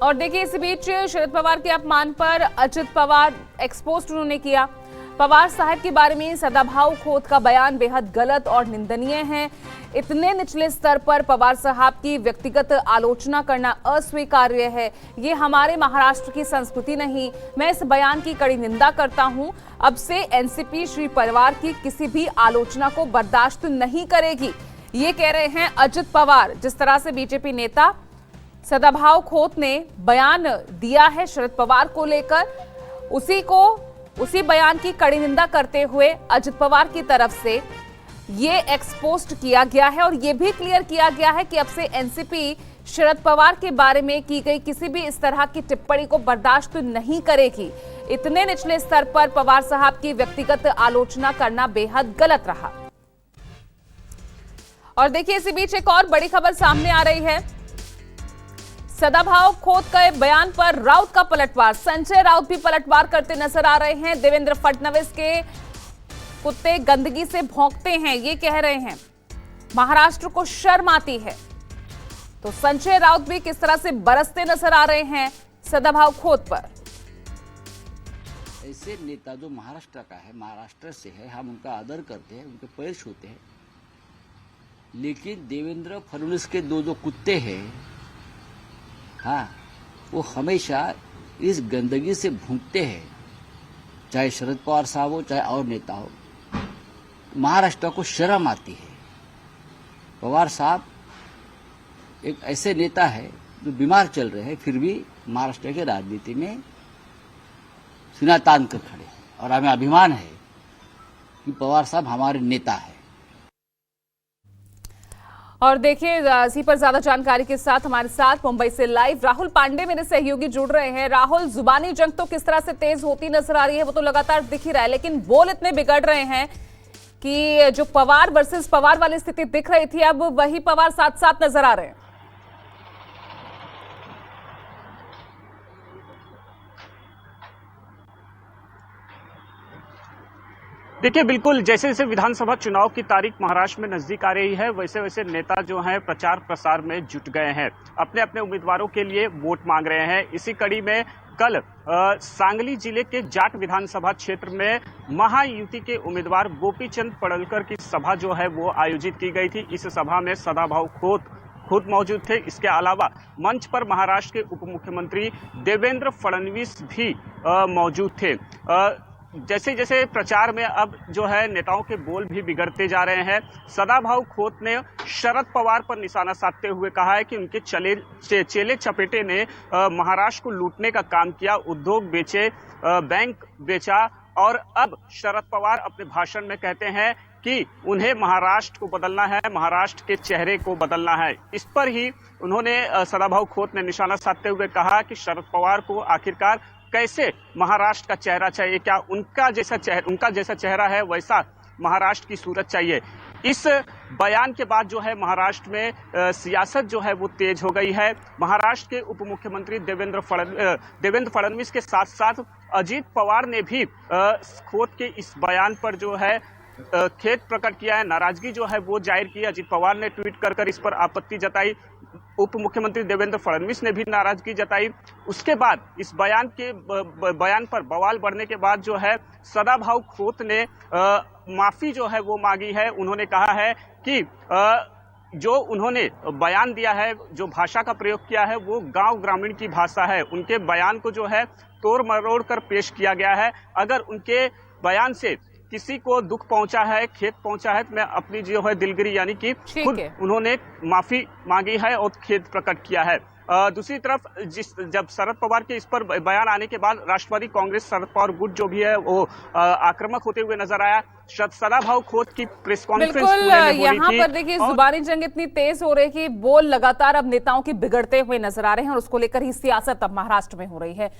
और देखिए इसी बीच शरद पवार के अपमान पर अजित पवार एक्सपोज्ड उन्होंने किया। पवार साहब के बारे में सदाभाऊ खोत का बयान बेहद गलत और निंदनीय है। इतने निचले स्तर पर पवार साहब की व्यक्तिगत आलोचना करना अस्वीकार्य है। ये हमारे महाराष्ट्र की संस्कृति नहीं। मैं इस बयान की कड़ी निंदा करता हूं। अब से एनसीपी श्री पवार की किसी भी आलोचना को बर्दाश्त नहीं करेगी। ये कह रहे हैं अजित पवार। जिस तरह से बीजेपी नेता सदाभाऊ खोत ने बयान दिया है शरद पवार को लेकर, उसी बयान की कड़ी निंदा करते हुए अजित पवार की तरफ से ये एक्सपोज्ड किया गया है और ये भी क्लियर किया गया है कि अब से एनसीपी शरद पवार के बारे में की गई किसी भी इस तरह की टिप्पणी को बर्दाश्त नहीं करेगी। इतने निचले स्तर पर पवार साहब की व्यक्तिगत आलोचना करना बेहद गलत रहा। और देखिए इसी बीच एक और बड़ी खबर सामने आ रही है। सदाभाऊ खोत के बयान पर राउत का पलटवार। संजय राउत भी पलटवार करते नजर आ रहे हैं। देवेंद्र फडणवीस के कुत्ते गंदगी से भौंकते हैं, ये कह रहे हैं। महाराष्ट्र को शर्म आती है। तो संजय राउत भी किस तरह से बरसते नजर आ रहे हैं सदाभाऊ खोत पर। ऐसे नेता जो महाराष्ट्र का है, महाराष्ट्र से है, हम उनका आदर करते हैं, उनके पैर छूते हैं। लेकिन देवेंद्र फडणवीस के दो कुत्ते हैं, हाँ, वो हमेशा इस गंदगी से भूंकते हैं। चाहे शरद पवार साहब हो, चाहे और नेता हो, महाराष्ट्र को शर्म आती है। पवार साहब एक ऐसे नेता है जो बीमार चल रहे हैं, फिर भी महाराष्ट्र के राजनीति में सीना तान कर खड़े हैं और हमें अभिमान है कि पवार साहब हमारे नेता है। और देखिए इसी पर ज्यादा जानकारी के साथ हमारे साथ मुंबई से लाइव राहुल पांडे मेरे सहयोगी जुड़ रहे हैं। राहुल, जुबानी जंग तो किस तरह से तेज होती नजर आ रही है वो तो लगातार दिख ही रहा है, लेकिन बोल इतने बिगड़ रहे हैं कि जो पवार वर्सेस पवार वाली स्थिति दिख रही थी, अब वही पवार साथ साथ नजर आ रहे हैं। देखिए, बिल्कुल जैसे जैसे विधानसभा चुनाव की तारीख महाराष्ट्र में नजदीक आ रही है, वैसे वैसे नेता जो हैं प्रचार प्रसार में जुट गए हैं, अपने अपने उम्मीदवारों के लिए वोट मांग रहे हैं। इसी कड़ी में कल सांगली जिले के जाट विधानसभा क्षेत्र में महायुति के उम्मीदवार गोपीचंद पडळकर की सभा जो है वो आयोजित की गई थी। इस सभा में सदाभाऊ खोत खुद मौजूद थे। इसके अलावा मंच पर महाराष्ट्र के उप मुख्यमंत्री देवेंद्र फडणवीस भी मौजूद थे। जैसे जैसे प्रचार में अब जो है नेताओं के बोल भी बिगड़ते जा रहे हैं। सदाभाऊ खोत ने शरद पवार पर निशाना साधते हुए कहा है कि उनके चेले चपेटे ने महाराष्ट्र को लूटने का काम किया, उद्योग बेचे, बैंक बेचा, और अब शरद पवार अपने भाषण में कहते हैं कि उन्हें महाराष्ट्र को बदलना है, महाराष्ट्र के चेहरे को बदलना है। इस पर ही उन्होंने सदाभाऊ खोत ने निशाना साधते हुए कहा कि शरद पवार को आखिरकार कैसे महाराष्ट्र का चेहरा चाहिए, क्या उनका जैसा चेहरा है वैसा महाराष्ट्र की सूरत चाहिए। इस बयान के बाद जो है महाराष्ट्र में सियासत जो है वो तेज हो गई है। महाराष्ट्र के उप मुख्यमंत्री देवेंद्र फडणवीस के साथ साथ अजित पवार ने भी खोत के इस बयान पर जो है खेद प्रकट किया है, नाराजगी जो है वो जाहिर की। अजित पवार ने ट्वीट कर इस पर आपत्ति जताई। उप मुख्यमंत्री देवेंद्र फडणवीस ने भी नाराजगी जताई। उसके बाद इस बयान पर बवाल बढ़ने के बाद जो है सदाभाऊ खोत ने माफी जो है वो मांगी है। उन्होंने कहा है कि जो उन्होंने बयान दिया है, जो भाषा का प्रयोग किया है वो गांव ग्रामीण की भाषा है। उनके बयान को जो है तोड़ मरोड़ कर पेश किया गया है। अगर उनके बयान से किसी को दुख पहुंचा है, खेद पहुंचा है, तो मैं अपनी जो है दिलगिरी यानी कि खुद उन्होंने माफी मांगी है और खेद प्रकट किया है। दूसरी तरफ जब शरद पवार के इस पर बयान आने के बाद राष्ट्रवादी कांग्रेस शरद पवार गुट जो भी है वो आक्रामक होते हुए नजर आया। सदाभाऊ खोत की प्रेस कॉन्फ्रेंस बिल्कुल यहाँ पर देखिए जुबानी जंग इतनी तेज हो रही है कि बोल लगातार अब नेताओं के बिगड़ते हुए नजर आ रहे हैं और उसको लेकर ही सियासत अब महाराष्ट्र में हो रही है।